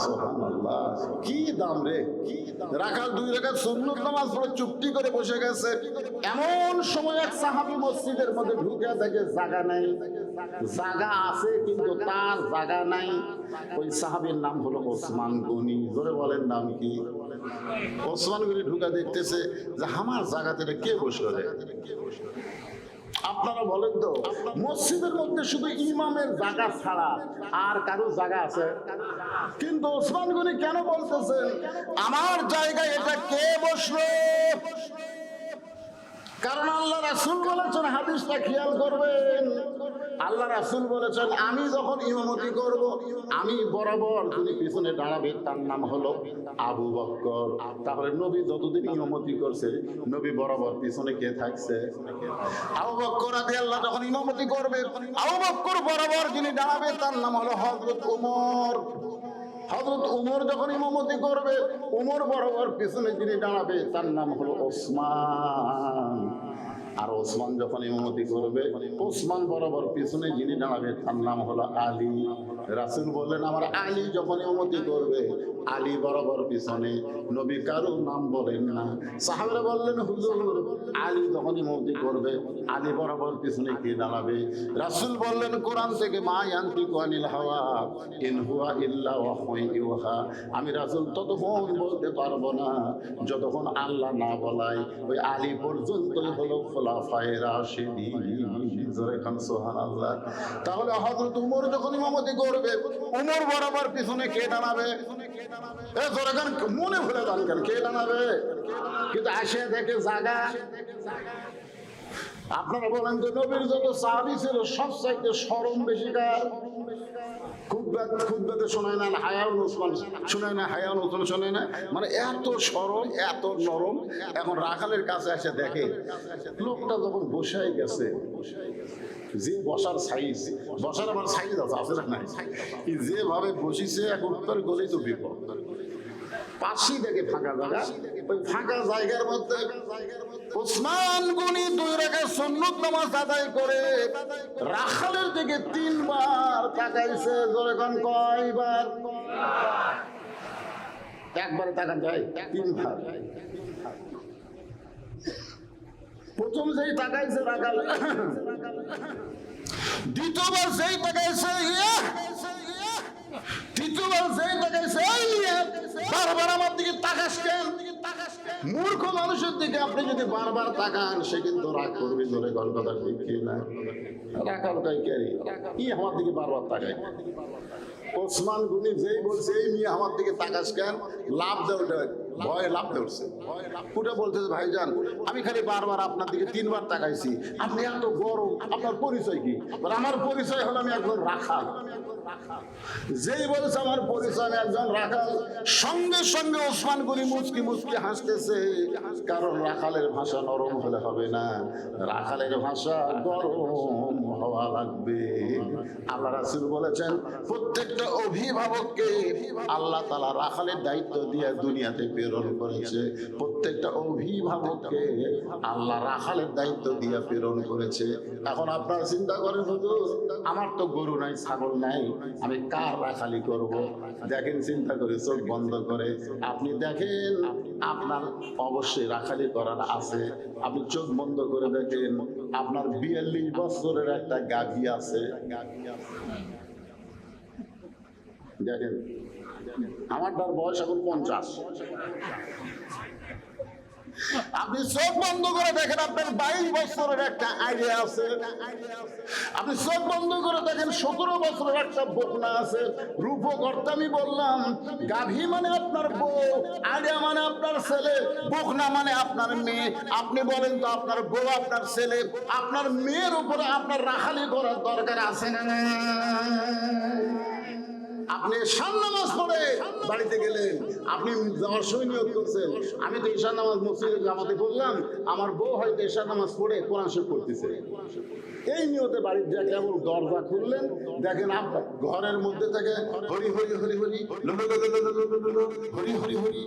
সুবহানাল্লাহ, কি দাম রে, কি দাম। রাখাল 2 রাকাত সুন্নত নামাজ পড়ে চুপটি করে বসে গেছে। এমন সময় এক সাহাবী মসজিদের মধ্যে ঢুকে দেখে জায়গা নাই, জায়গা আছে কিন্তু তার জায়গা নাই। ওই সাহাবীর নাম হলো ওসমান গনি। জোরে বলেন নাম কি? ওসমান গনি ঢুকা দেখতেছে যে আমার জায়গাতে কে বসলো রে। আপনারা বলেন তো, মসজিদের মধ্যে শুধু ইমামের জায়গা ছাড়া আর কারো জায়গা আছে? কিন্তু ওসমান গনি কেন বলতেছেন আমার জায়গায় এটা কে বসলো? কারণ আল্লাহ রাসূল বলেছেন, হাদিসটা খেয়াল করবেন, আল্লাহ রাসূল বলেছেন আমি যখন ইমামতি করব, আমি বরাবর যিনি পিছনে দাঁড়াবে তার নাম হলো আবু বকর। তাহলে নবী যতদিন ইমামতি করছে, নবী বরাবর পিছনে কে থাকছে? আবু বকর রাদিয়াল্লাহু যখন ইমামতি করবে, আবু বকর বরাবর যিনি দাঁড়াবে তার নাম হলো হযরত ওমর। হযরত ওমর যখন ইমামতি করবে, ওমর বরাবর পিছনে যিনি দাঁড়াবে তার নাম হলো ওসমান। আর ওসমান যখন ইমামতি করবে, ওসমান বরাবর পিছনে যিনি দাঁড়াবে তার নাম হলো আলী। রাসূল বললেন আমার আলী যখন ইমামতি করবে, আলী বরাবর পিছনে। নবী কারো নাম বলেন না। সাহাবারা বললেন হুজুর আলী যখন ইমামতি করবে, আলী বরাবর পিছনে কে দাঁড়াবে? রাসূল বললেন কোরআন থেকে মা ইয়ানতিকু আনিল হাওয়া ইন হুয়া ইল্লা ওয়াহয়ুন ইউহা। আমি রাসূল ততক্ষণ বলতে পারবো না যতক্ষণ আল্লাহ না বলায়। ওই আলী পর্যন্তই হলো খোলাফায়ে রাশিদিন। জোরে খান সুবহানাল্লাহ। তাহলে হযরত ওমর যখন ইমামতি করবে, ওমর বরাবর পিছনে কে দাঁড়াবে? এ জোরে খান, মনে ভুলে যান কেন, কে দাঁড়াবে? কিন্তু আসে দেখে জায়গা। আপনারা বলেন যে নবীর যত সাহাবী ছিল সবচাইতে শরম বেশি কার? খুতবাতে শোনায় না, হায়াউল ওসমান শোনায় না, হায়াউল ওসমান শোনায় না, মানে এত শরম, এত নরম। এখন রাখালের কাছে এসে দেখে লোকটা যখন বসাই গেছে, যে বসার সাইজ, বসার আমার সাইজ আছে না নাই, যেভাবে বসিছে এখন উত্তর গলেই তো বিপদ। পাশি দেখে ফাঁকা জায়গা, ওই ফাঁকা জায়গার মধ্যে ওসমান গনি 2 রাকাত সুন্নত নামাজ আদায় করে রাখালের দিকে 3 বার তাকাইছে। জোরে কোন কয়বার? একবারে তাকান যায়, 3 বার। প্রথম যেই তাকাইছে রাখাল, দ্বিতীয়বার যেই তাকাইছে, তৃতীয়বার যেই তাকাইছে, বারবার আমার দিকে তাকাস কেন? মূর্খ মানুষের দিকে আপনি যদি বারবার তাকান, সে কিন্তু রাগ করবে। জোরে গল্প কথা ঠিক কি না? রাখাল কাই ক্যারি কি আমার দিকে বারবার তাকায়? ওসমান গনি যেই বলছে এই মেয়ে আমার দিকে তাকাস কেন, লাভ দেয়, ভয়ে লাভ ধরছে। উঠে বলতেছে ভাইজান আমি খালি বারবার আপনার দিকে 3 বার তাকাইছি, আপনি এত গরম, আপনার পরিচয় কি? আমার পরিচয় হলো আমি একজন রাখাল। যেই বলছে আমার পরিচয় আমি একজন রাখাল, সঙ্গে সঙ্গে ওসমান গনি মুচকি মুচকি হাসতেছে। কারণ রাখালের ভাষা নরম হলে হবে না, রাখালের ভাষা গরম হওয়া লাগবে। আল্লাহ রাসূল বলেছেন প্রত্যেকটা অভিভাবককে আল্লাহ তাআলা রাখালের দায়িত্ব দিয়ে দুনিয়াতে প্রেরণ করেছে। প্রত্যেকটা অভিভাবককে আল্লাহ রাখালের দায়িত্ব দিয়ে প্রেরণ করেছে। এখন আপনারা চিন্তা করেন হুজুর আমার তো গরু নাই, ছাগল নাই, আমি কার রাখালি করব? দেখেন চিন্তা করে, চোখ বন্ধ করে আপনি দেখেন আপনার অবশ্যই রাখালি করার আছে। আপনি চোখ বন্ধ করে দেখেন আপনার 42 বছরের একটা গাভী আছে। দেখেন আমার তার বয়স এখন 50। আপনি চোখ বন্ধ করে দেখেন আপনার 22 বছরের একটা আইডিয়া আছে। আপনি চোখ বন্ধ করে দেখেন 17 বছরের একটা বকনা আছে। রূপকর্তা আমি বললাম, গাভী মানে আপনার বউ, আইডিয়া মানে আপনার ছেলে, বকনা মানে আপনার মেয়ে। আপনি বলেন তো আপনার বউ, আপনার ছেলে, আপনার মেয়ের উপরে আপনার রাখালি করার দরকার আছে না? আপনি ঈশার নামাজ পড়ে বাড়িতে গেলেন, আপনি যাওয়ার সময় নিয়ত করছেন আমি তো ঈশার নামাজ মসজিদে জামাতে পড়লাম, আমার বউ হয়তো ঈশার নামাজ পড়ে কোরআন শরীফ পড়তেছে। এই নিয়তে বাড়ির যা কেবল দরজা খুললেন, দেখেন আপনার ঘরের মধ্যে থেকে হরি হরি হরি হরি হরি হরি হরি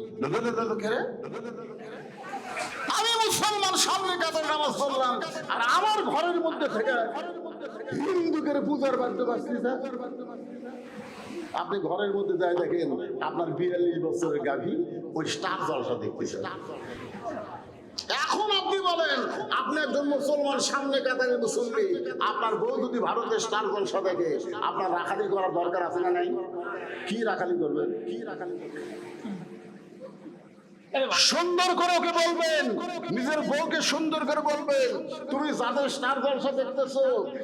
আমি মুসলমান সামনে কাতার নামাজ পড়লাম, আর আমার ঘরের মধ্যে থেকে হিন্দুদের পূজার বাদ্য বাজছে। আপনি ঘরের মধ্যে যাই দেখেন আপনার 42 বছরের গাভী ওই স্টার জলসা দেখতেছে। এখন আপনি বলেন, আপনি একজন মুসলমান, সামনে কাতারে মুসল্লি, আপনার বউ যদি ভারতের স্টার জলসা দেখে, আপনার রাখালি করার দরকার আছে না নাই? কি রাখালি করবেন? কি রাখালি করবেন? সুন্দর করে ওকে বলবেন, নিজের বউকে সুন্দর করে বলবেন, তুমি যাদের স্টার জলসা দেখতেছো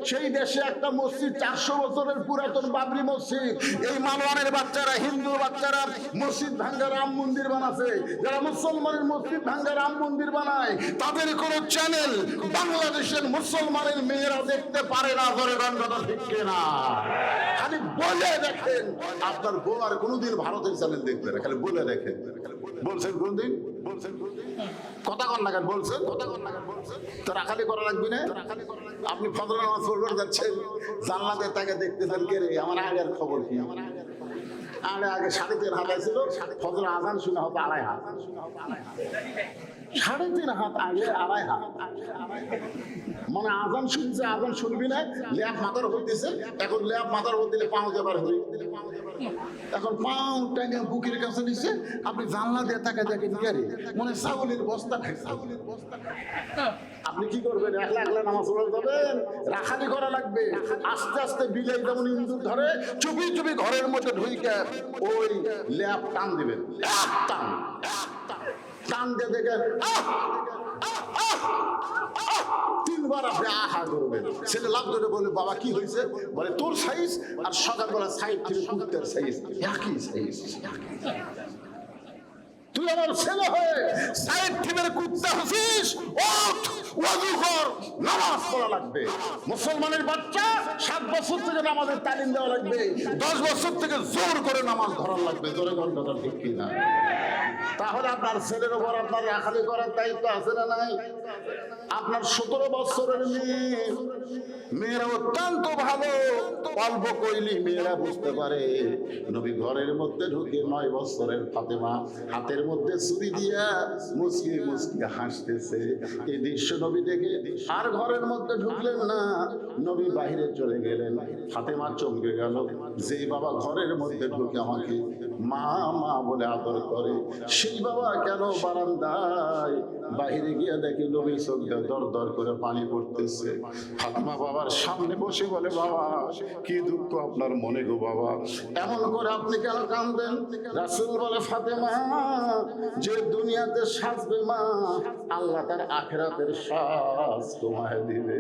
সেই দেশে একটা মসজিদ 400 বছরের পুরাতন বাবরি মসজিদ, এই মালওয়ানের বাচ্চারা, হিন্দু বাচ্চারা মসজিদ ভাঙ্গা রাম মন্দির বানাচ্ছে। যারা মুসলমানের মসজিদ ভাঙ্গা রাম মন্দির বানায় তাদের কোন চ্যানেল বাংলাদেশের মুসলমানের মেয়েরা দেখতে পারে না। ধরে কথা ঠিক না? খালি বলে দেখেন, আপনার বউ আর কোনোদিন ভারতের চ্যানেল দেখবে না, খালি বলে দেখেন। বলছেন কোনদিন? বলছেন কথা কন নাগাদ বলছেন, কথা কন নাগাদ বলছেন তো রাখালি করা লাগবে না। আপনি ফজর নামাজ পড়তে যাচ্ছেন, জানলাতে তাকে দেখতেছেন, কে রে? আমার আগের খবর কি? আগে 3.5 হাত ছিল, ফজর আজান শুনে হতো 2.5 হাত, 3.5 হাত আগে 2.5 হাত। মানে আজান শুনছে, আজান শুনবি না, ল্যাব মাথার উপর দিছে, এখন ল্যাব মাথার উপর দিলে পাও যাবার হবে, এখন পাও টাইনে বুকের কাছে নিচ্ছে, আপনি জানলা দিয়ে তাকে দেখেন, কে রে? মনে ছাগলের বস্তা খায়, ছাগলের বস্তা খায়। আপনি কি করবেন? একলা একলা নামাজ পড়ে যাবেন? রাখালি করা লাগবে। আস্তে আস্তে বিলাই যেমন ইন্দুর ধরে, চুপি চুপি ঘরের মধ্যে ঢুইকে ওই ল্যাব টান দিবেন, টান টান দিয়ে দেখেন 3বার আপনি আহা করবেন। ছেলে লাভ ধরে বলে, বাবা কি হয়েছে? বলে, তোর সাইজ আর সকালবেলা সাইড থেকে কুত্তার সাইজ একই সাইজ। তুই আমার ছেলে হয়ে সাইড থেকে কুত্তা হচ্ছিস? ওযু কর, নামাজ পড়া লাগবে। মুসলমানের বাচ্চা 7 বছর থেকে নামাজের তালিম দেওয়া লাগবে, 10 বছর থেকে জোর করে নামাজ ধরা লাগবে। জোরে ঘন্টা ঠিক কিনা? তাহলে আপনার ছেলের উপর আপনার রাখালি করার দায়িত্ব আছে না নাই? আপনার 17 বছরের মেয়েরা অত্যন্ত ভালো, অল্প কইলি মেয়েরা বুঝতে পারে। নবী ঘরের মধ্যে ঢুকে 9 বছরের ফাতেমা হাতের মধ্যে ছুরি দিয়া মুচকি মুচকি হাসতেছে। এই দৃশ্য নবী দেখে আর ঘরের মধ্যে ঢুকলেন না, নবী বাহিরে চলে গেলেন। ফাতেমা চমকে গেল, যে বাবা ঘরের মধ্যে ঢুকে আমাকে মা মা বলে আদর করে, সেই বাবা কেন বারান্দায়? বাহিরে গিয়ে দেখি নবী চোখ দিয়ে দর দর করে পানি পড়তেছে। ফাতেমা বাবার সামনে বসে বলে, বাবা কি দুঃখ আপনার মনে গো বাবা, এমন করে আপনি কেন কাঁদেন? রাসূল বলে, ফাতেমা যে দুনিয়াতে সাজবে মা, আল্লাহ তার আখিরাতের সাজ তোমায় দিবে।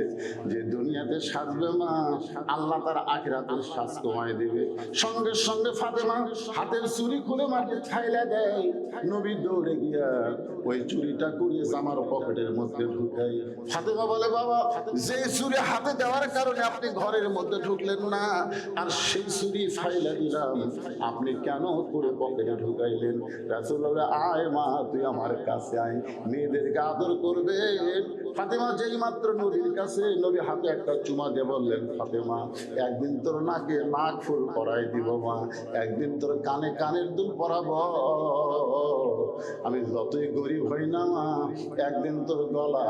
যে দুনিয়াতে সাজবে মা, আল্লাহ তার আখিরাতের সাজ তোমায় দিবে। সঙ্গে সঙ্গে ফাতেমা হাতের চুড়ি খুলে মাটি খাইলা দেয়। নবী দৌড়ে গিয়া ওই চুড়িটা কুড়িয়ে জামার পকেটের মধ্যে ঢুকাই। ফাতেমা বলে, বাবা যে চুড়ি হাতে দেওয়ার কারণে আপনি ঘরের মধ্যে ঢুকলেন না, আর সেই চুড়ি ফাইলা দিলাম, আপনি কেন করে পকেটে ঢুকাইলেন? রাসূল বলে, আয় মা তুই আমার কাছে আয়, মেয়েদেরকে আদর করবে। ফাতেমা যেই মাত্র নবীর কাছে, নবী হাতে একটা চুমা দিয়ে বললেন, ফাতেমা একদিন তোর নাকে নাক ফুল পরাই দিব মা, একদিন তোর কানে কানের দুল পরাবো, আমি যতই গরিব হই না মা, একদিন তোর গলা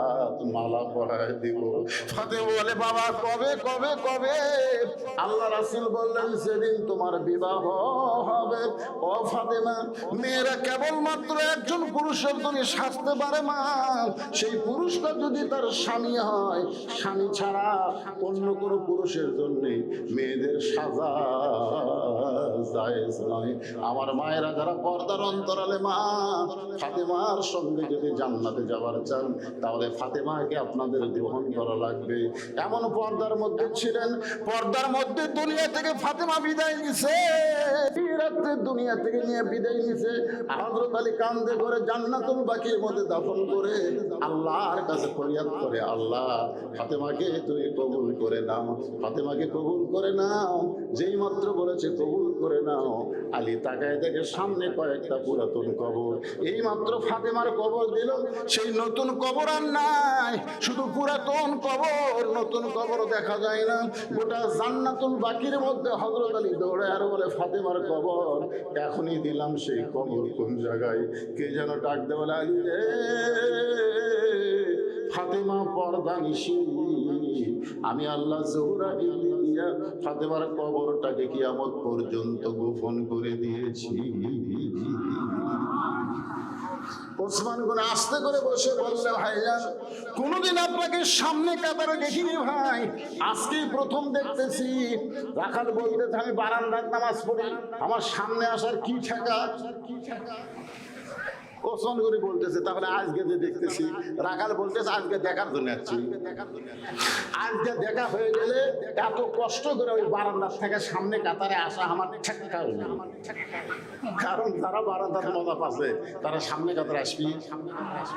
মালা পরাই দিব। ফাতেমা বলে, বাবা কবে কবে কবে? আল্লাহ রাসূল বললেন, সেদিন তোমার বিবাহ হবে। ও ফাতেমা, মেয়েরা কেবলমাত্র একজন পুরুষের জন্য সাজতে পারে মা, সেই পুরুষটা যদি তার স্বামী হয়, স্বামী ছাড়া অন্য কোনো পুরুষের জন্য মেয়েদের সাজা জায়েজ নয়। আমার মায়েরা যারা পর্দার অন্তরালে মা, ফাতেমার সঙ্গে যদি জান্নাতে যাবার চান, তাহলে ফাতেমাকে আপনাদের গ্রহণ করা লাগবে। এমন পর্দার মধ্যে ছিলেন, পর্দার মধ্যে দুনিয়া থেকে ফাতেমা বিদায় নিছে, রাত্রে দুনিয়া থেকে নিয়ে বিদায় নিছে। হযরত আলী কান্দে করে জান্নাতুল বাকির মধ্যে দাফন করে আল্লাহর কাছে ফরিয়াদ করে, আল্লাহ ফাতেমাকে তুমি কবুল করে নাও, ফাতেমাকে কবুল করে নাও। যেই মাত্র বলেছে কবুল করে নাও, আলী তাকায় দেখে সামনে কয়েকটা পুরাতন কবর। এই মাত্র ফাতেমার কবর দিল, সেই নতুন কবর আর নাই, শুধু পুরাতন কবর, নতুন কবর দেখা যায় না। গোটা জান্নাতুল বাকির মধ্যে হযরত আলী দৌড়ে আর বলে, ফাতেমার কবর এখনই দিলাম, সেই কবর কোন জায়গায়? কে যেন ডাক দে, বলে, আলী রে ফাতেমা পর্দা নিশি, আমি আল্লাহ জোহরা ডিগ্রি দিয়া ফাতেমার কবরটাকে কিয়ামত পর্যন্ত গোপন করে দিয়েছি। ওসমান গনি আস্তে করে বসে বললেন, ভাইজান কোনদিন আপনাকে সামনে কাতারে দেখিনি ভাই, আজকেই প্রথম দেখতেছি। রাখাল বলতেছে, আমি বারান্দার নামাজ পড়ি, আমার সামনে আসার কি ঠেকা? ওসমান গনি বলতেছে, তাহলে আজকে যে দেখতেছি। রাখাল বলতেছে, আজকে দেখার জন্য আসছি। আজকে দেখা হয়ে গেলে এত কষ্ট করে ওই বারান্দার থেকে সামনে কাতারে আসা আমার ঠেকা হয়ে যাবে। কারণ যারা বারান্দার মজা পাচ্ছে তারা সামনে কাতারে আসবি।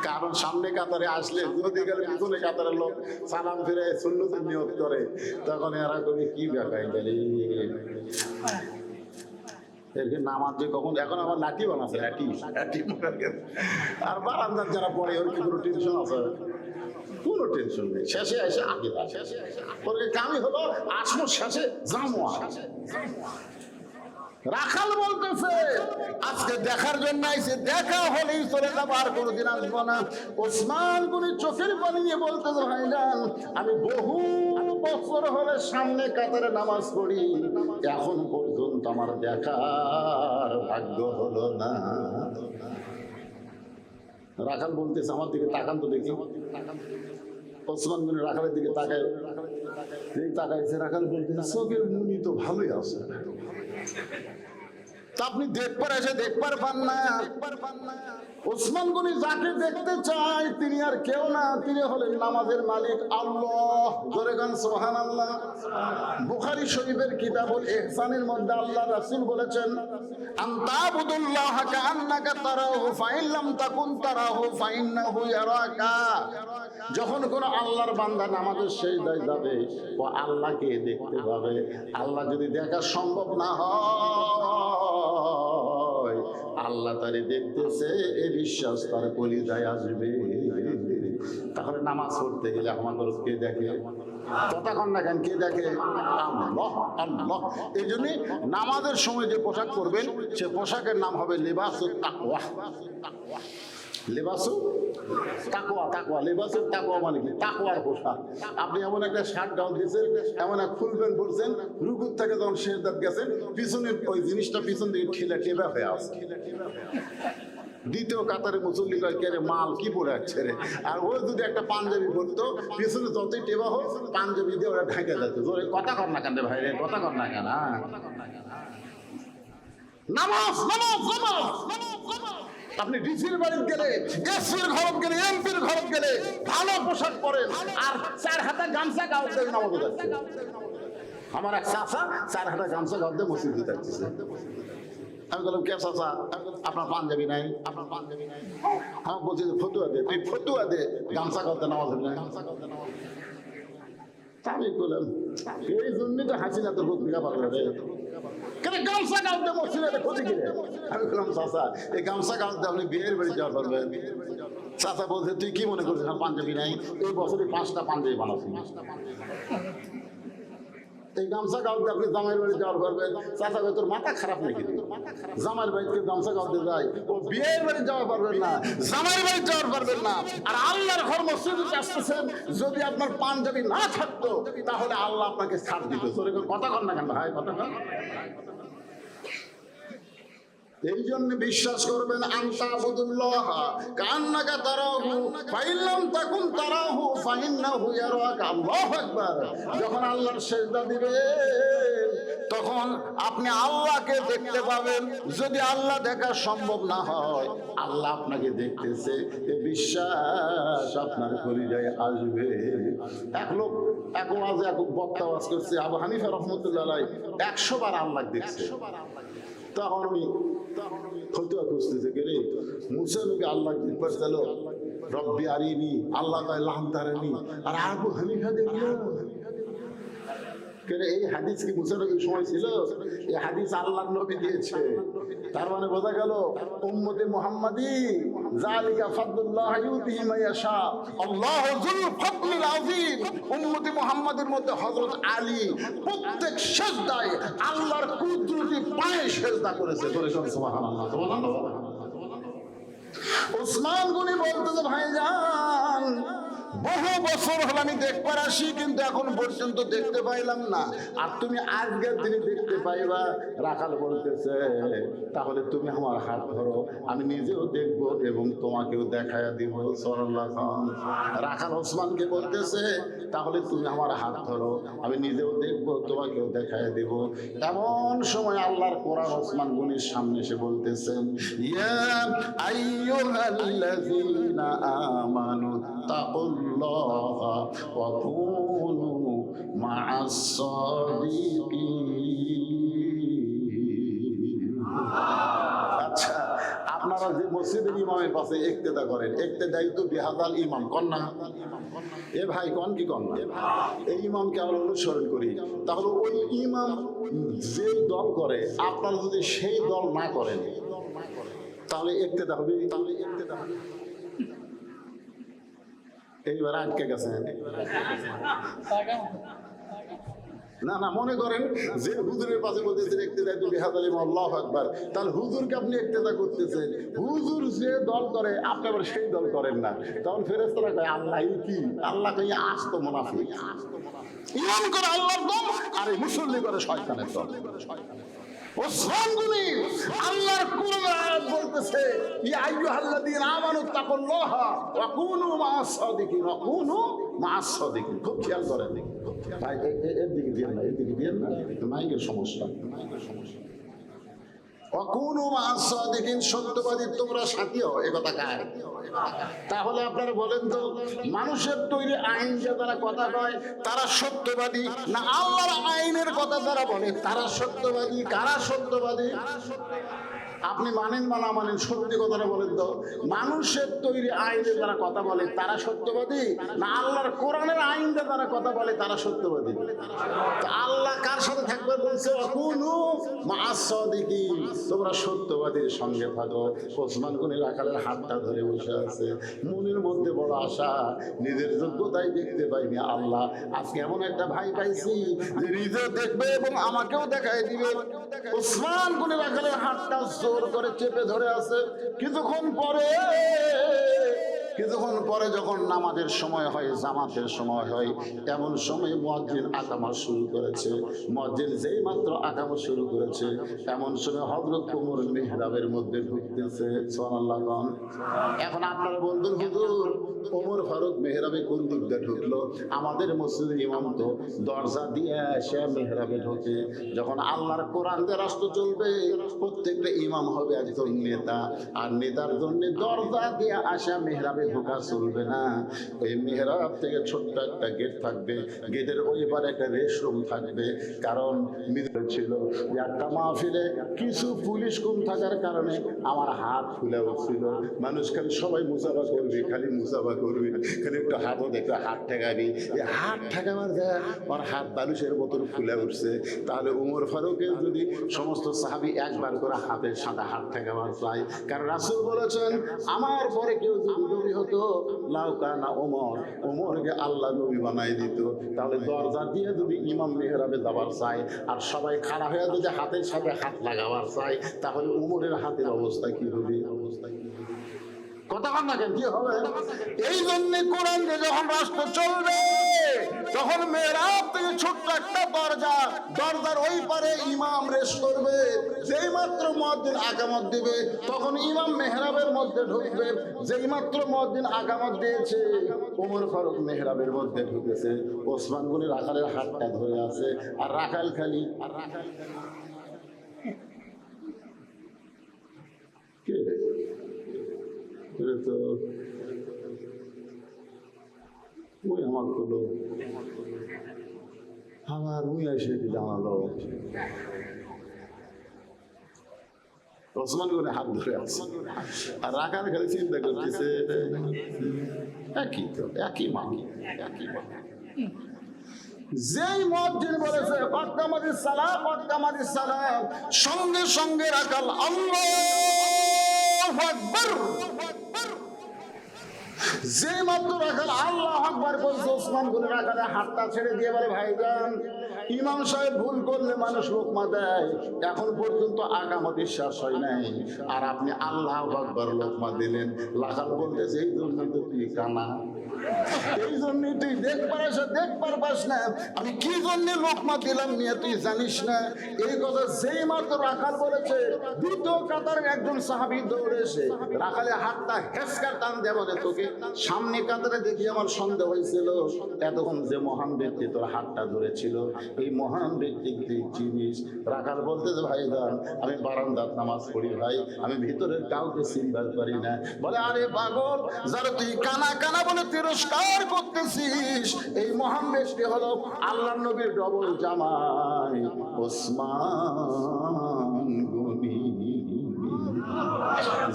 কারণ সামনে কাতারে আসলে যদি গেলে পিছনে কাতারের লোক সালাম ফিরে সুন্নতের নিয়ত করে, তখন এরা কবি কি ব্যাপার গেলে এরকে নামাজ যে কখন, এখন আমার লাঠি বানাচ্ছে, লাঠি আর বারান্দার যারা পড়ে ওর কি কোনো টেনশন আছে? কোনো টেনশন নেই। শেষে এসে আগে কামি হলো আসবো, শেষে জামো। রাখাল বলতেছে, আজকে দেখার জন্য আইছে, দেখা হলেই চলে যাবো, আর কোনোদিন আসবো না। ওসমান গনি চোখের পানি নিয়ে বলতেছে, ভাইজান আমি বহু বছর হলে সামনে কাতারে নামাজ পড়ি, এখন পর্যন্ত আমার দেখার ভাগ্য হলো না। রাখাল বলতেছে, আমার দিকে তাকান তো দেখি। ওসমান গনি রাখালের দিকে তাকায়, তাকাইছে। রাখাল বলতেছে, চোখের মুনি তো ভালোই আছে, আপনি দেখবার এসে দেখবার পান না। ওসমান গনি যাকে দেখতে চায় তিনি আর কেউ না, তিনি হলেন নামাজের মালিক আল্লাহ। জোরে গান সুবহানাল্লাহ। বুখারী শরীফের কিতাবুল ইহসানের মধ্যে আল্লাহ রাসূল বলেছেন, আনতাবুদুল্লাহ কাআন্নাকা তারাহু ফাইন লাম তাকুন তারাহু ফাইন্নাহু ইয়ারাকা। যখন কোন আল্লাহর বান্দা নামাজের সিজদায় যাবে, ও আল্লাহকে দেখতে পাবে। আল্লাহ যদি দেখা সম্ভব না হয়, আল্লাহ তারে দেখতেছে, এই বিশ্বাস তার কলিজায় আসবে। তাহলে নামাজ পড়তে গেলে আমাদের কে দেখে? ততক্ষণ না কেন, কে দেখে? আল্লাহ, আল্লাহ। এই জন্য নামাজের সময় যে পোশাক পরবেন, সে পোশাকের নাম হবে লিবাসুত তাকওয়া। লেবাসু তাকওয়া, তাকওয়া, লেবাসু তাকওয়া মানে কি? তাকওয়ার পোশাক। আপনি এমন একটা শার্ট ডাউন দিয়েছেন, এমন এক ফুল প্যান্ট পরছেন, রুকুর থেকে যখন সেজদাত গেছেন, পিছনের ওই জিনিসটা পিছন দিকে ঠেলা টেবা হয়ে আছে। দ্বিতীয় কাতারে মুসল্লি কয়, কে রে মাল কি পরে আসছে রে? আর ও যদি একটা পাঞ্জাবি পরতো, পিছনে যতই টেবা হোক পাঞ্জাবি দিয়ে ওরা ঢাকা যেত। কথা কর না কেন ভাই রে, কথা কর না কেন? নামাজ, নামাজ, নামাজ, নামাজ। আপনি ডিসির বাড়িতে গেলে, এসপির ঘরত গেলে, এমপির ঘরত গেলে ভালো পোশাক পরেন, আর 4 হাতে গামছা গাও দিয়ে নামাজ যাচ্ছে। আমার এক চাচা 4 হাতে গামছা গাও দিয়ে মসজিদে যাচ্ছে। আমি বললাম, কে চাচা আপনার পাঞ্জাবি নাই? আপনার পাঞ্জাবি নাই? আমার বলছি যে ফতুয়া দে, তুই ফতুয়া দে, গামছা গাও দিয়ে নামাজ হবে না। আমি বললাম, এই জন্যই তো হাসিনা তোর ভূমিকা পালন রে। গামছা গাঁথতে মসজিদে ক্ষতি কিনে। আমি বললাম, চাচা এই গামছা গাঁথতে আপনি বিয়ের বাড়ি যাওয়া পারবেন? চাচা বলছে, তুই কি মনে করছিস পাঞ্জাবি নাই? এই বছরে 5টা পাঞ্জাবি বানাচ্ছি। এই গামছা গাঁথতে আপনি জামাইয়ের বাড়ি যাওয়ার পারবেন? চাচা তোর মাথা খারাপ নাকি? জামাইয়ের বাড়িতে গামছা গাঁথতে যায়, ও বিয়ের বাড়ি যাওয়া পারবেন না, জামাইয়ের বাড়ি যাওয়ার পারবেন না। আর আল্লাহর ঘর মসজিদে আসতেছেন, যদি আপনার পাঞ্জাবি না থাকতো তাহলে আল্লাহ আপনাকে ছাড় দিত। কথা কর না কেন ভাই, কথা কর। এই জন্য বিশ্বাস করবেন, আনতাবুদুল্লাহ কান্নাকা তারাহু ফাইন লাম তাকুন তারাহু ফাইন্নাহু ইয়ারাকা। আল্লাহু আকবার। যখন আল্লাহর সিজদা দিবেন, তখন আপনি আল্লাহকে দেখতে পাবেন। যদি আল্লাহ দেখা সম্ভব না হয়, আল্লাহ আপনাকে দেখতেছে, এই বিশ্বাস আপনার কলিজায় আসবে। এক লোক এক ওয়াজে এক বক্তা ওয়াজ করছে, আবু হানিফা রাহমাতুল্লাহ আলাইহি 100 বার আল্লাহ দেখছে। তখন আমি ফতুয়া খুঁজতেছে, গেলে মুসা নবী আল্লাহ দেখবার চালো, রব্বি আরিনি, আল্লাহ কয় লাম তারানি। আর আবু হানিফা দেখলো। এই হাদিস কি মুসা নবীর সময় ছিল? এই হাদিস আল্লাহর নবী দিয়েছে। তার মানে বোঝা গেল, উম্মতে মুহাম্মাদি যালিকা ফাদলুল্লাহ ইউতিহি মান ইয়াশা, আল্লাহু যুল ফাদলিল আযীম। উম্মতে মুহাম্মাদের মধ্যে হযরত আলী প্রত্যেক সিজদায় আল্লাহর কুদরতি পায়ে সিজদা করেছে। সুবহানাল্লাহ, সুবহানাল্লাহ। ওসমান গনি বলতেছে, ভাইজান বহু বছর হলো আমি দেখবার আসি, কিন্তু এখন পর্যন্ত দেখতে পাইলাম না, আর তুমি আজকের দিনে দেখতে পাইবা। রাখাল বলতেছে তাহলে তুমি আমার হাত ধরো, আমি নিজেও দেখবো এবং তোমাকেও দেখায়া দিব। সাল্লাল্লাহু আলাইহি ওয়াসাল্লাম। রাখাল ওসমানকে বলতেছে তাহলে তুমি আমার হাত ধরো, আমি নিজেও দেখবো তোমাকেও দেখায়া দিব। এমন সময় আল্লাহর কোরআন ওসমান গনির সামনে এসে বলতেছেন, ইয়া আইয়ুহাল্লাযীনা আমানু তাকুল্লাহা ওয়া কুনু মা'আস সাদিকিন। আচ্ছা, আপনারা যে মসজিদের ইমামের পাশে ইক্তেদা করেন, ইক্তেদাই তো বিহাদাল ইমাম কন না? এ ভাই কন কি কন না? এই ইমামকে আমরা অনুসরণ করি, তাহলে ওই ইমাম যে দল করে আপনারা যদি সেই দল না করেন তাহলে ইক্তেদা হবে। এইবার আটকে গেছেন। না না, মনে করেন যে হুজুরের পাশে বলতেছেন ইক্তেদা বিহাদাল ইমাম, আল্লাহু আকবার, তাহলে হুজুরকে আপনি ইক্তেদা করতেছেন। হুজুর যে দল করে আপনি আবার সেই দল করেন না, তখন ফেরেশতারা কয় আল্লাহ কি? আল্লাহ কই আস্ত মুনাফিক। ইমান করে আল্লাহর দল আর এই মুসল্লি করে শয়তানের দল। ওসমান গনি আল্লাহর কোরআন বলতেছে, ইয়া আইয়ুহাল্লাযীনা আমানু তাকুল্লাহা ওয়া কুনু মা'আস সাদিকিন, ওয়া কুনু মা'আস সাদিকিন। খুব খেয়াল করেন ভাই, এর দিকে দিয়েন না, এর দিকে দিয়েন না, মাইকের সমস্যা। ওয়া কুনু মা'আস সাদিকিন, সত্যবাদী তোমরা সাথী হও, এ কথা কার? তাহলে আপনারা বলেন তো, মানুষের তৈরি আইন যে তারা কথা কয় তারা সত্যবাদী, না আল্লাহর আইনের কথা যারা বলে তারা সত্যবাদী? কারা সত্যবাদী? আপনি মানেন বা না মানেন, সত্যি কথাটা বলেন তো, মানুষের তৈরি আইনে যারা কথা বলে তারা সত্যবাদী, না আল্লাহর কোরআনের আইন যে তারা কথা বলে তারা সত্যবাদী? আল্লাহ কার সাথে থাকবে বলছে, কুনু মা'আস সাদিকিন, তোমরা সত্যবাদীর সঙ্গে থাকো। ওসমান গনি রাখালের হাতটা ধরে বসে আছে, মনের মধ্যে বড় আশা, নিজের যোগ্যতাই দেখতে পাইনি, আল্লাহ আজকে এমন একটা ভাই পাইছি যে নিজেও দেখবে এবং আমাকেও দেখাই দিবে। ওসমান গনি রাখালের হাতটা জোর করে চেপে ধরে আছে। কিছুক্ষণ পরে যখন নামাজের সময় হয়, জামাতের সময় হয়, এমন সময় মুয়াজ্জিন আকামা শুরু করেছে। মুয়াজ্জিন যেই মাত্র আকামা শুরু করেছে, এমন সময় হযরত ওমর মিহরাবের মধ্যে ঢুকতেছে। সুবহানাল্লাহ। এখন আপনারা বলবেন হুজুর ওমর ফারুক মেহরাবে কোন দিক দিয়ে ঢুকলো? আমাদের মসজিদের ইমাম তো দরজা দিয়ে সে মেহরাবে ঢোকে। যখন আল্লাহর কোরআন দিয়ে রাষ্ট্র চলবে, প্রত্যেকটা ইমাম হবে একজন নেতা, আর নেতার জন্য দরজা দিয়ে আসা মেহরাবে ঢোকা চলবে না। ওই মেহরাব থেকে ছোট্ট একটা গেট থাকবে, গেটের ওই পারে একটা রেস্টরুম থাকবে। কারণ মিদরে ছিল যে একটা মাহফিলে কিছু পুলিশ কম থাকার কারণে আমার হাত ফুলে উঠছিল। মানুষ খালি সবাই মুসাফা করবি, খালি মুসাফা করবি, খালি একটু হাতও দেখবে, হাত ঠেকাবি। এই হাত ঠেকাবার যায় ওর হাত বালুশের মতন ফুলে উঠছে। তাহলে উমর ফারুকের যদি সমস্ত সাহাবি একবার করে হাতের সাথে হাত ঠেকাবার চায়, কারণ রাসূল বলেছেন আমার পরে কেউ যদি নবী হতো লাউকানা ওমর, ওমরকে আল্লাহ নবী বানাই দিত। তাহলে দরজা দিয়ে যদি ইমাম মেহরাবে যাবার চায় আর সবাই খাড়া হয়ে যদি হাতের সাথে হাত লাগাবার চায়, তাহলে উমরের হাতের অবস্থা কি হবে? কথা বল না কেন, কি হবে? এই জন্য কোরআন যে যখন রাষ্ট্র চলবে, তখন মেহরাব থেকে ছোট্ট একটা দরজা, দরজার ওই পারে ইমাম রেস করবে। যেই মাত্র মুয়াজ্জিন আকামত দিবে, তখন ইমাম মেহরাবের মধ্যে ঢুকবে। যেই মাত্র মুয়াজ্জিন আকামত দিয়েছে, ওমর ফারুক মেহরাবের মধ্যে ঢুকেছে। ওসমান গনি রাখালের হাতটা ধরে আছে, আর রাখাল খালি তো ওই আমার হলো আমার উই এসে জানালো। ওসমান গনি হাত ধরে আছে, আর রাখাল খালি চিন্তা করতেছে একই তো, একই মা। যেই মুয়াজ্জিন বলেছে কদ কামাতিস সালাহ, কদ কামাতিস সালাহ, সঙ্গে সঙ্গে রাখাল আল্লাহু আকবার। যে মাত্র রাখাল আল্লাহু আকবার বলছে, ওসমান গনি রাখালের হাতটা ছেড়ে দিয়ে বলে ভাইজান, ইমাম সাহেব ভুল করলে মানুষ লোকমা দেয়, এখন পর্যন্ত আকামতের শেষ হয় নাই, আর আপনি আল্লাহু আকবার লোকমা দিলেন। রাখাল বলতেছে এই জন্য তো তুই কানা। এই জন্য তুই দেখবার আসে দেখবার পাস না আমি কি জন্য লোকমা দিলাম মিয়া তুই জানিস না। এই কথা যেই মাত্র রাখাল বলেছে দ্বিতীয় কাতারের একজন সাহাবী দৌড়ে এসে রাখালে হাতটা হেসকার টান দেয় বলে তোকে সামনে কাতারে দেখি আমার সন্দেহ হয়েছিল এতক্ষণ যে মহান ব্যক্তি তোর হাতটা ধরেছিল এই মহান ব্যক্তি তুই চিনিস। রাখাল বলতেছে ভাই যান আমি বারান্দার নামাজ পড়ি ভাই আমি ভিতরের কাউকে চিনবার পারি না। বলে আরে পাগল যারা তুই কানা কানা বলে তিরস্কার করতেছিস এই মহান ব্যক্তি হলো আল্লাহর নবীর ডবল জামাই ওসমান গনি।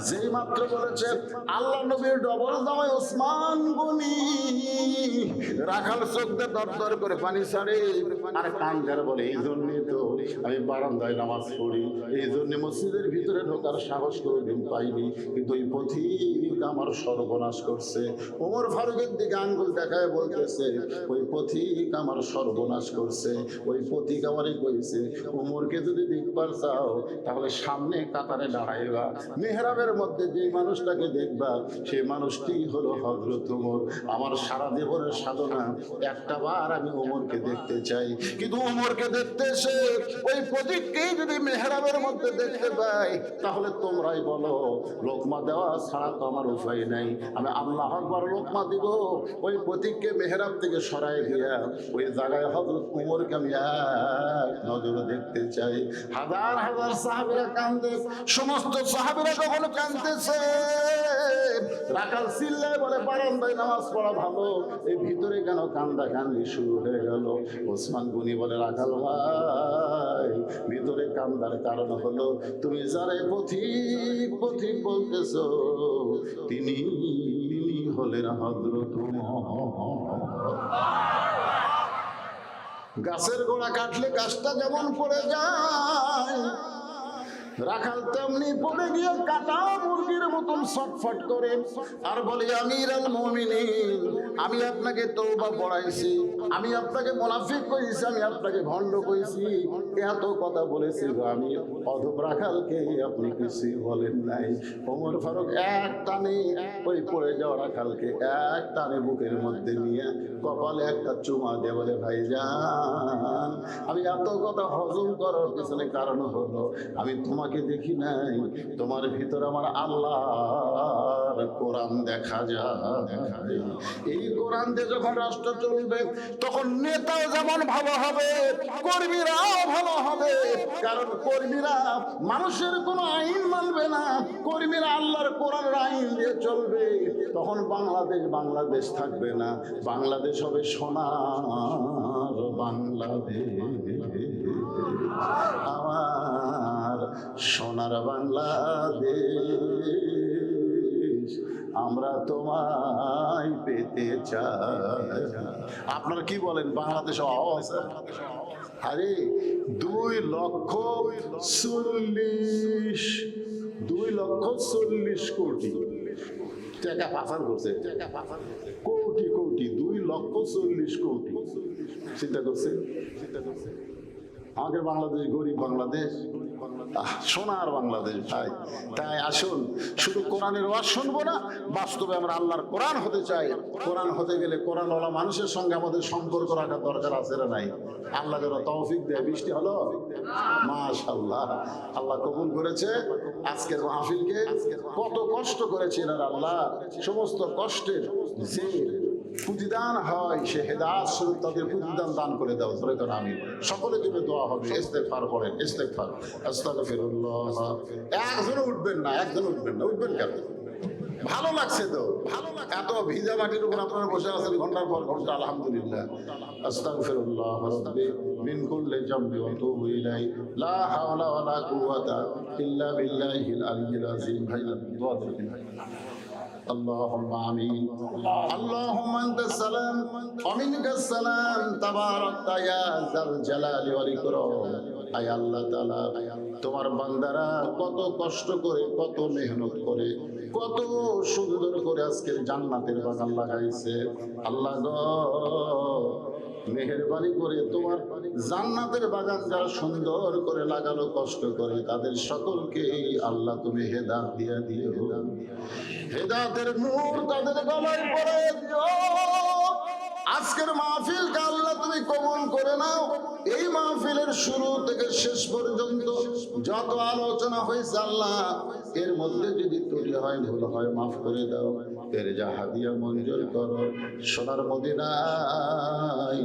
যে মাত্র বলেছে আল্লাহ নবীর ডবল জামাই ওসমান গনি রাখাল চোখ দিয়ে দরদর করে পানি ছাড়ে আর কান্দার বলে এই জন্যই তো আমি বারান্দায় নামাজ পড়ি এই জন্য মসজিদের ভিতরে ঢোকার সাহস কোনোদিন পাইনি কিন্তু ওই পথিক আমার সর্বনাশ করছে। ওমর ফারুকের দিকে আঙ্গুল দেখায় বলতেছে ওই পথিক আমার সর্বনাশ করছে ওই পথিক আমারই কইছে ওমরকে যদি দেখবার চাও তাহলে সামনে কাতারে দাঁড়াইবা মেহরাবের মধ্যে যে মানুষটাকে দেখবা সেই মানুষটি হলো হযরত ওমর। আমার সারা জীবনের সাধনা একটা বার আমি ওমরকে দেখতে চাই কিন্তু ওমরকে দেখতে এসে ওই প্রতীককে যদি মেহরাবের মধ্যে দেখতে পাই তাহলে তোমরাই বলো লোকমা দেওয়া ছাড়া তো আমার উপায় নাই আমি আল্লাহ আকবার লোকমা দিব ওই প্রতীককে মেহরাব থেকে সরাই দিয়া ওই জায়গায় হযরত ওমরকে আমি এক নজরে দেখতে চাই। হাজার হাজার সাহাবীরা কান্দে সমস্ত সাহাবীরা যখন কাঁদতেছে রাখাল চিল্লায় বলে বারান্দায় নামাজ পড়া ভালো এই ভিতরে কেন কান্দা কান্দি শুরু হয়ে গেল। ওসমান গনি বলে রাখাল ভাই ভিতরে কান্দার কারণ হলো তুমি যারা পথিক পথিক বলতেছো তিনি হলেন হযরত ওমর। গাছের গোড়া কাটলে গাছটা যেমন পড়ে যায় রাখাল তেমনি পড়ে গিয়ে কাটা মুরগির মতন ছটফট করে আর বলে আমিরুল মুমিনিন আমি আপনাকে তওবা পড়াইছি আমি আপনাকে মুনাফিক কইছি আমি আপনাকে ভণ্ড কইছি এত কথা বলেছি আমি অধম রাখালকে আপনি কিছুই বলেন নাই। ওমর ফারুক এক টানে ওই পড়ে যাওয়া রাখালকে এক টানে বুকের মধ্যে নিয়ে কপালে একটা চুমা দিয়ে বলে ভাইজান আমি এত কথা হজম করার পিছনে কারণ হলো আমি তোমাকে দেখি নাই তোমার ভিতর আমার আল্লাহর কোরআন দেখা যায়। এই কোরআন দিয়ে যখন রাষ্ট্র চলবে তখন নেতাও যেমন ভালো হবে কর্মীরাও ভালো হবে কারণ কর্মীরা মানুষের কোনো আইন মানবে না কর্মীরা আল্লাহর কোরআনের আইন দিয়ে চলবে তখন বাংলাদেশ বাংলাদেশ থাকবে না বাংলাদেশ হবে সোনার বাংলাদেশ আমার সোনার বাংলাদেশ আমরা তোমায় পেতে চাই। আপনারা কি বলেন বাংলাদেশ আছে? আরে 2,40,000 কোটি টাকা পাচার করছে কোটি কোটি 2,40,000 কোটি চিন্তা করছে আমাদের বাংলাদেশ গরিব বাংলাদেশ সোনার বাংলাদেশ ভাই। তাই আসুন শুধু কোরআনের ওয়াজ শুনবো না বাস্তবে আমরা আল্লাহর কোরআন হতে চাই। কোরআন হতে গেলে কোরআনওয়ালা মানুষের সঙ্গে আমাদের সম্পর্ক রাখার দরকার আছে না নাই? আল্লাহ যেন তৌফিক দেয়। বৃষ্টি হলো মাশাআল্লাহ আল্লাহ কবুল করেছে আজকের মাহফিলকে। কত কষ্ট করেছিলেন আল্লাহ সমস্ত কষ্টের যে প্রতিদান হয় সে হেদায়েত স্বরূপ তাদের প্রতিদান দান করে দাও। ধরে কর আমি সকলের জন্য দোয়া হবে ইস্তেগফার করেন ইস্তেগফার আস্তাগফিরুল্লাহ। একজন উঠবেন না উঠবেন কেন? ভালো লাগছে তো ভালো লাগে এত ভিজা মাটির উপর আপনারা বসে আছেন ঘন্টার পর ঘন্টা আলহামদুলিল্লাহ। আস্তাগফিরুল্লাহ রাব্বি মিন কুল্লি জামবি ওয়া তুবু ইলাইহি লা হাওলা ওয়ালা কুওয়াতা ইল্লা বিল্লাহিল আলিয়্যিল আযীম। ভাই দোয়া করবেন। اللهم آمين اللهم أنت السلام ومنك السلام تبارك يا ذا الجلال والإكرام। আয় আল্লাহ তাআলা তোমার বান্দারা কত কষ্ট করে কত মেহনত করে কত সুন্দর করে আজকের জান্নাতের বাগান লাগাইছে আল্লাহ গো মেহেরবানি করে তোমার জান্নাতের বাগান যারা সুন্দর করে লাগালো কষ্ট করে তাদের সকলকে আল্লাহ তুমি হেদায়েত দিয়ে দিও, হেদায়েতের নূর তাদের গলায় পড়ে দিও। আজকের মাহফিলকে আল্লাহ তুমি কবুল করে নাও। এই মাহফিলের শুরু থেকে শেষ পর্যন্ত যত আলোচনা হয়েছে আল্লাহ এর মধ্যে যদি ত্রুটি হয় ভুল হয় মাফ করে দাও, এর যা হাদিয়া মঞ্জুর করো। সোনার মদিনায়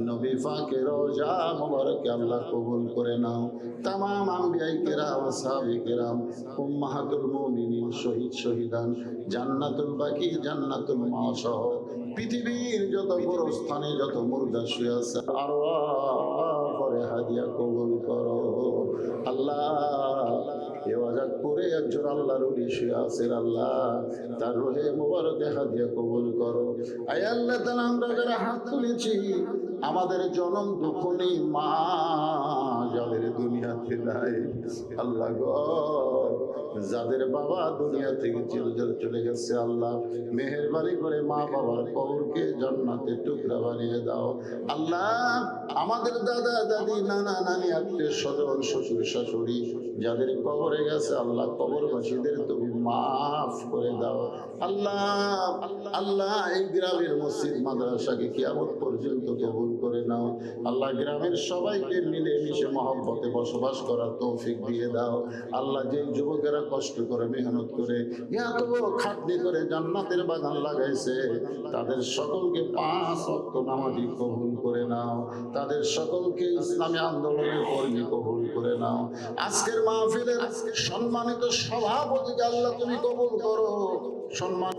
নবী পাকের রওজা মুবারকে আল্লাহ কবুল করে নাও। তামাম আম্বিয়ায়ে কেরাম আসহাবে কেরাম উম্মাহাতুল মুমিনিন শহীদ শহীদান জান্নাতুল বাকি জান্নাতুল মাসহ পৃথিবীর যত বড় স্থানে যত মুর্দা শুয়ে আছে আরওয়াহ হাদিয়া কবুল করো আল্লাহ। এওয়াজাতপুরে একজন আল্লাহর ওলি শুয়ে আছেন আল্লাহ তার রূহে মুবারকে হাদিয়া কবুল করো। আয় আল্লাহ তাআলা আমরা যারা হাত তুলেছি আমাদের জনম দুঃখনী মা যাদের দুনিয়াতে নাই আল্লাহ গো, যাদের বাবা দুনিয়া থেকে চিরতরে চলে গেছে আল্লাহ মেহেরবানি করে মা বাবার কবরকে জান্নাতের টুকরা বানিয়ে দাও আল্লাহ। আমাদের দাদা দাদি নানা নানি আত্মীয় স্বজন শ্বশুর শাশুড়ি যাদের কবরে গেছে আল্লাহ কবরবাসীদের তুমি মাফ করে দাও আল্লাহ। আল্লাহ এই গ্রামের মসজিদ মাদ্রাসাকে কিয়ামত পর্যন্ত কবুল করে নাও আল্লাহ। গ্রামের সবাইকে মিলে মিশে মহব্বতে বসবাস করার তৌফিক দিয়ে দাও আল্লাহ। যে যুবকেরা কষ্ট করে মেহনত করে এত খাটনি করে জান্নাতের বাগান লাগাইছে তাদের সকলকে 5 ওয়াক্ত নামাজি কবুল করে নাও, তাদের সকলকে ইসলামী আন্দোলনের কর্মী কবুল করে নাও। আজকের মাহফিলের সম্মানিত সভাপতিকে আল্লাহ তুমি কবুল করো। সম্মান